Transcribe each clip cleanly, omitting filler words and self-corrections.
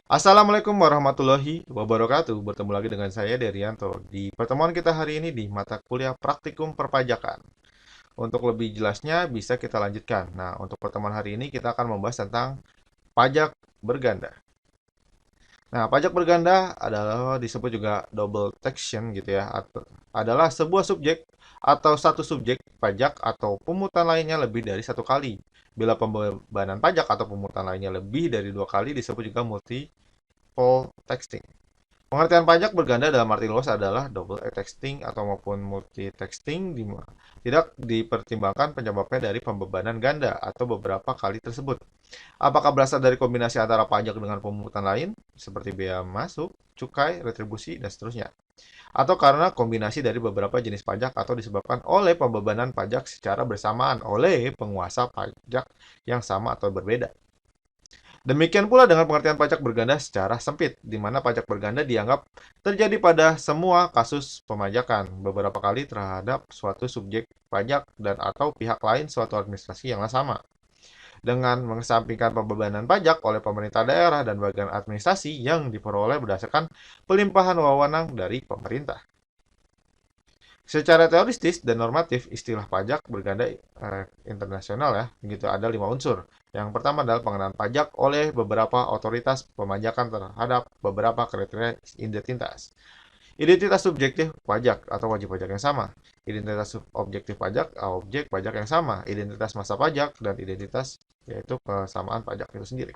Assalamualaikum warahmatullahi wabarakatuh. Bertemu lagi dengan saya Derianto di pertemuan kita hari ini di mata kuliah Praktikum Perpajakan. Untuk lebih jelasnya bisa kita lanjutkan. Nah, untuk pertemuan hari ini kita akan membahas tentang pajak berganda. Nah, pajak berganda adalah disebut juga double taxation gitu ya, atau adalah sebuah subjek atau satu subjek pajak atau pungutan lainnya lebih dari satu kali. Bila pembebanan pajak atau pungutan lainnya lebih dari dua kali disebut juga multiple taxing. Pengertian pajak berganda dalam arti luas adalah double taxing atau maupun multi-taxing tidak dipertimbangkan penyebabnya dari pembebanan ganda atau beberapa kali tersebut. Apakah berasal dari kombinasi antara pajak dengan pemungutan lain, seperti bea masuk, cukai, retribusi, dan seterusnya. Atau karena kombinasi dari beberapa jenis pajak atau disebabkan oleh pembebanan pajak secara bersamaan oleh penguasa pajak yang sama atau berbeda. Demikian pula dengan pengertian pajak berganda secara sempit, di mana pajak berganda dianggap terjadi pada semua kasus pemajakan, beberapa kali terhadap suatu subjek pajak dan atau pihak lain suatu administrasi yang sama. Dengan mengesampingkan pembebanan pajak oleh pemerintah daerah dan bagian administrasi yang diperoleh berdasarkan pelimpahan wewenang dari pemerintah. Secara teoristis dan normatif, istilah pajak berganda internasional ya, gitu ada 5 unsur. Yang pertama adalah pengenaan pajak oleh beberapa otoritas pemajakan terhadap beberapa kriteria identitas. Identitas subjektif pajak atau wajib pajak yang sama. Identitas objektif pajak, objek pajak yang sama. Identitas masa pajak dan identitas yaitu kesamaan pajak itu sendiri.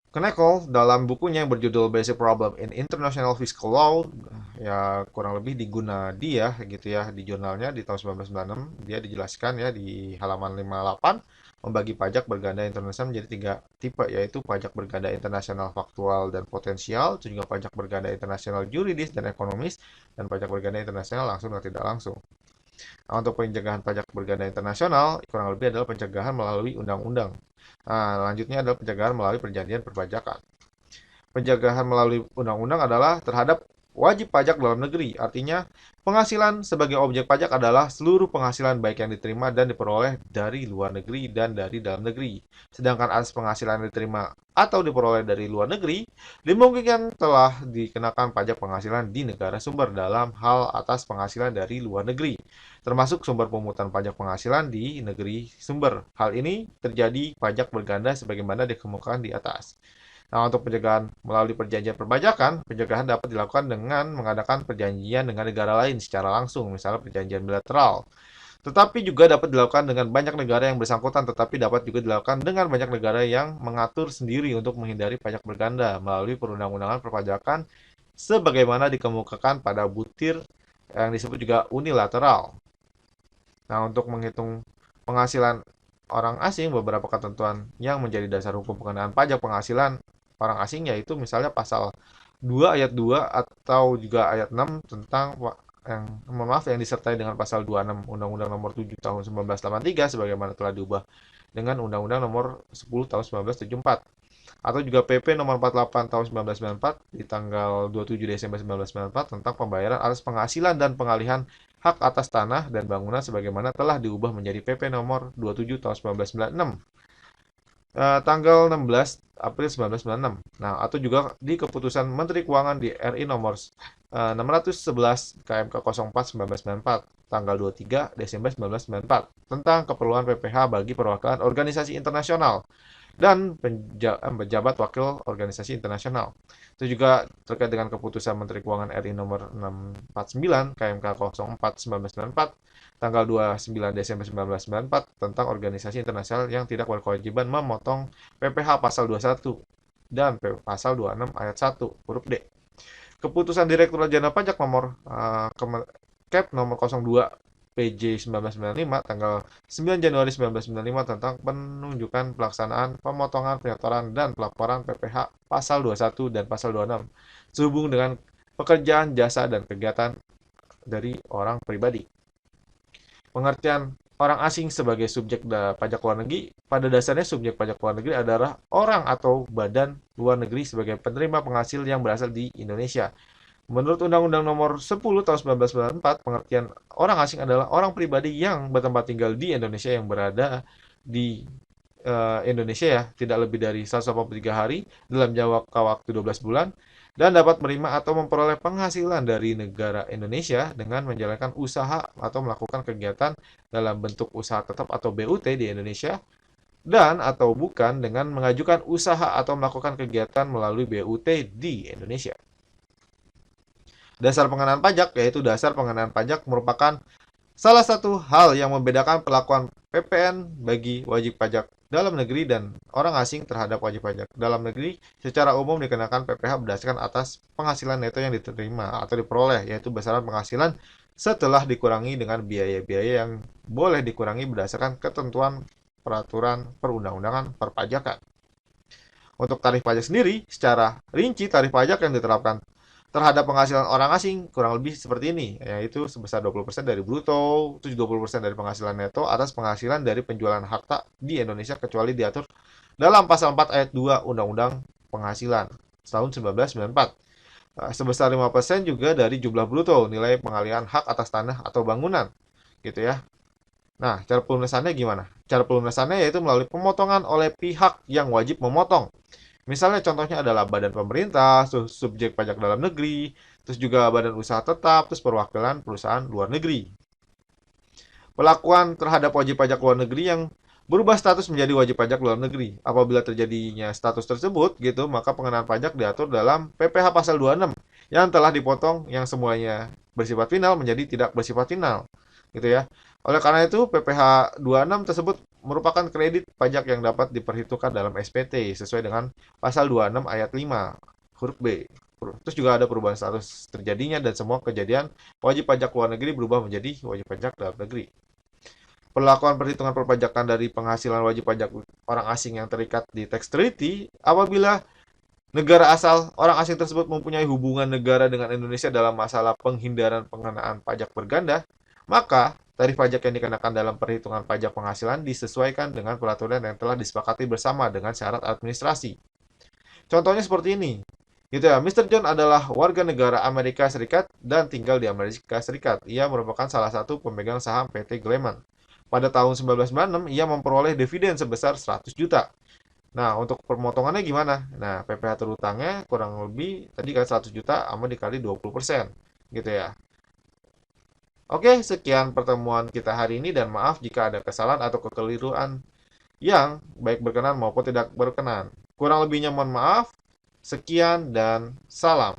Knekel dalam bukunya yang berjudul Basic Problem in International Fiscal Law ya kurang lebih diguna dia gitu ya di jurnalnya di tahun 1996 dia dijelaskan ya di halaman 58 membagi pajak berganda internasional menjadi 3 tipe yaitu pajak berganda internasional faktual dan potensial, itu juga pajak berganda internasional juridis dan ekonomis dan pajak berganda internasional langsung dan tidak langsung. Nah, untuk pencegahan pajak berganda internasional kurang lebih adalah pencegahan melalui undang-undang. Nah, lanjutnya adalah pencegahan melalui perjanjian perpajakan. Pencegahan melalui undang-undang adalah terhadap wajib pajak dalam negeri. Artinya, penghasilan sebagai objek pajak adalah seluruh penghasilan baik yang diterima dan diperoleh dari luar negeri dan dari dalam negeri. Sedangkan atas penghasilan yang diterima atau diperoleh dari luar negeri, dimungkinkan telah dikenakan pajak penghasilan di negara sumber dalam hal atas penghasilan dari luar negeri, termasuk sumber pemungutan pajak penghasilan di negeri sumber. Hal ini terjadi pajak berganda sebagaimana dikemukakan di atas. Nah, untuk pencegahan melalui perjanjian perpajakan, pencegahan dapat dilakukan dengan mengadakan perjanjian dengan negara lain secara langsung, misalnya perjanjian bilateral. Tetapi juga dapat dilakukan dengan banyak negara yang bersangkutan, tetapi dapat juga dilakukan dengan banyak negara yang mengatur sendiri untuk menghindari pajak berganda melalui perundang-undangan perpajakan sebagaimana dikemukakan pada butir yang disebut juga unilateral. Nah, untuk menghitung penghasilan orang asing, beberapa ketentuan yang menjadi dasar hukum pengenaan pajak penghasilan orang asing yaitu misalnya pasal 2 ayat 2 atau juga ayat 6 tentang yang mohon maaf yang disertai dengan pasal 26 Undang-Undang Nomor 7 Tahun 1983 sebagaimana telah diubah dengan Undang-Undang Nomor 10 Tahun 1974 atau juga PP Nomor 48 Tahun 1994 di tanggal 27 Desember 1994 tentang pembayaran atas penghasilan dan pengalihan hak atas tanah dan bangunan sebagaimana telah diubah menjadi PP Nomor 27 Tahun 1996 tanggal 16 April 1996. Nah, atau juga di keputusan Menteri Keuangan di RI nomor 611 KMK 04 1994 tanggal 23 Desember 1994 tentang keperluan PPh bagi perwakilan organisasi internasional dan pejabat wakil organisasi internasional. Itu juga terkait dengan keputusan Menteri Keuangan RI nomor 649 KMK 04 1994 tanggal 29 Desember 1994 tentang organisasi internasional yang tidak berkewajiban memotong PPh pasal 21 dan pasal 26 ayat 1 huruf D. Keputusan Direktur Jenderal Pajak nomor Cap nomor 02 PJ 1995 tanggal 9 Januari 1995 tentang penunjukan pelaksanaan pemotongan penyetoran dan pelaporan PPh pasal 21 dan pasal 26 sehubung dengan pekerjaan jasa dan kegiatan dari orang pribadi. Pengertian orang asing sebagai subjek pajak luar negeri, pada dasarnya subjek pajak luar negeri adalah orang atau badan luar negeri sebagai penerima penghasil yang berasal di Indonesia. Menurut Undang-Undang Nomor 10 Tahun 1994, pengertian orang asing adalah orang pribadi yang bertempat tinggal di Indonesia yang berada di Indonesia ya, tidak lebih dari 183 hari dalam jangka waktu 12 bulan dan dapat menerima atau memperoleh penghasilan dari negara Indonesia dengan menjalankan usaha atau melakukan kegiatan dalam bentuk usaha tetap atau BUT di Indonesia dan atau bukan dengan mengajukan usaha atau melakukan kegiatan melalui BUT di Indonesia. Dasar pengenaan pajak yaitu dasar pengenaan pajak merupakan salah satu hal yang membedakan perlakuan PPN bagi wajib pajak dalam negeri dan orang asing terhadap wajib pajak dalam negeri secara umum dikenakan PPh berdasarkan atas penghasilan neto yang diterima atau diperoleh, yaitu besaran penghasilan setelah dikurangi dengan biaya-biaya yang boleh dikurangi berdasarkan ketentuan peraturan perundang-undangan perpajakan. Untuk tarif pajak sendiri, secara rinci tarif pajak yang diterapkan terhadap penghasilan orang asing kurang lebih seperti ini, yaitu sebesar 20% dari bruto, 20% dari penghasilan neto atas penghasilan dari penjualan harta di Indonesia kecuali diatur dalam pasal 4 ayat 2 Undang-Undang Penghasilan tahun 1994. Sebesar 5% juga dari jumlah bruto nilai pengalihan hak atas tanah atau bangunan, gitu ya. Nah, cara pelunasannya gimana? Cara pelunasannya yaitu melalui pemotongan oleh pihak yang wajib memotong. Misalnya contohnya adalah badan pemerintah, subjek pajak dalam negeri, terus juga badan usaha tetap, terus perwakilan perusahaan luar negeri. Pelakuan terhadap wajib pajak luar negeri yang berubah status menjadi wajib pajak luar negeri. Apabila terjadinya status tersebut, gitu, maka pengenaan pajak diatur dalam PPh pasal 26 yang telah dipotong yang semuanya bersifat final menjadi tidak bersifat final, gitu ya. Oleh karena itu, PPh 26 tersebut merupakan kredit pajak yang dapat diperhitungkan dalam SPT sesuai dengan pasal 26 ayat 5 huruf B. Terus juga ada perubahan status terjadinya dan semua kejadian wajib pajak luar negeri berubah menjadi wajib pajak dalam negeri. Perlakuan perhitungan perpajakan dari penghasilan wajib pajak orang asing yang terikat di tax treaty apabila negara asal orang asing tersebut mempunyai hubungan negara dengan Indonesia dalam masalah penghindaran pengenaan pajak berganda, maka tarif pajak yang dikenakan dalam perhitungan pajak penghasilan disesuaikan dengan peraturan yang telah disepakati bersama dengan syarat administrasi. Contohnya seperti ini. Gitu ya, Mr. John adalah warga negara Amerika Serikat dan tinggal di Amerika Serikat. Ia merupakan salah satu pemegang saham PT Gleman. Pada tahun 1996, ia memperoleh dividen sebesar 100 juta. Nah, untuk pemotongannya gimana? Nah, PPh terutangnya kurang lebih tadi kan 100 juta sama dikali 20%. Gitu ya. Oke, sekian pertemuan kita hari ini dan maaf jika ada kesalahan atau kekeliruan yang baik berkenan maupun tidak berkenan. Kurang lebihnya mohon maaf. Sekian dan salam.